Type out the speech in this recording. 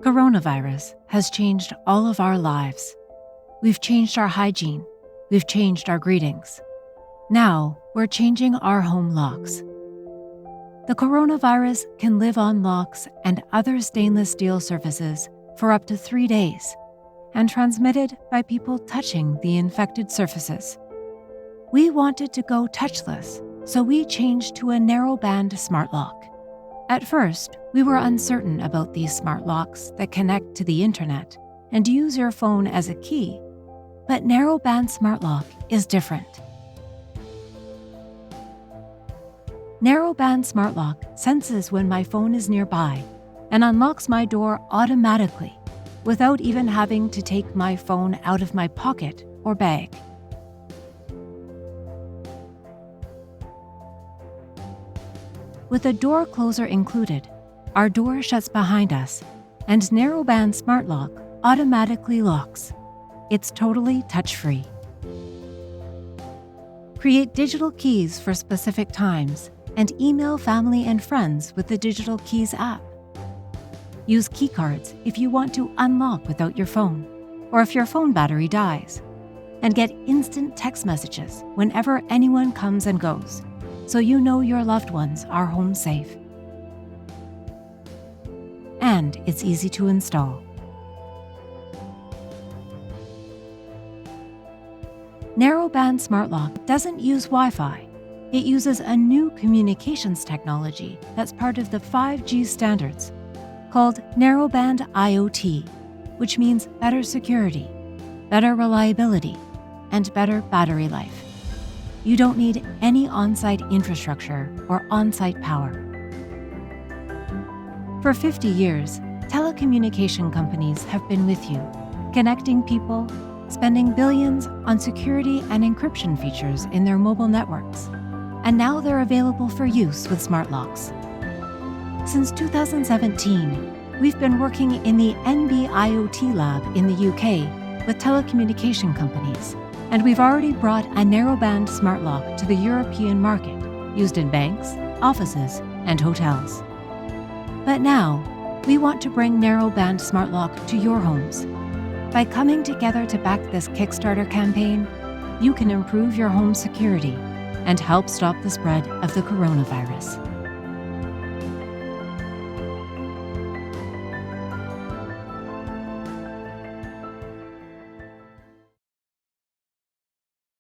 Coronavirus has changed all of our lives. We've changed our hygiene. We've changed our greetings. Now, we're changing our home locks. The coronavirus can live on locks and other stainless steel surfaces for up to 3 days and transmitted by people touching the infected surfaces. We wanted to go touchless, so we changed to a NarrowBand Smartlock. At first, we were uncertain about these smart locks that connect to the internet and use your phone as a key, but NarrowBand Smartlock is different. NarrowBand Smartlock senses when my phone is nearby and unlocks my door automatically without even having to take my phone out of my pocket or bag. With a door closer included, our door shuts behind us, and NarrowBand Smartlock automatically locks. It's totally touch-free. Create digital keys for specific times and email family and friends with the Digital Keys app. Use keycards if you want to unlock without your phone, or if your phone battery dies, and get instant text messages whenever anyone comes and goes, so you know your loved ones are home safe. And it's easy to install. NarrowBand Smartlock doesn't use Wi-Fi. It uses a new communications technology that's part of the 5G standards called NarrowBand IoT, which means better security, better reliability, and better battery life. You don't need any on-site infrastructure or on-site power. For 50 years, telecommunication companies have been with you, connecting people, spending billions on security and encryption features in their mobile networks, and now they're available for use with smart locks. Since 2017, we've been working in the NB-IoT lab in the UK with telecommunication companies, and we've already brought a NarrowBand Smartlock to the European market, used in banks, offices, and hotels. But now, we want to bring NarrowBand Smartlock to your homes. By coming together to back this Kickstarter campaign, you can improve your home security and help stop the spread of the coronavirus.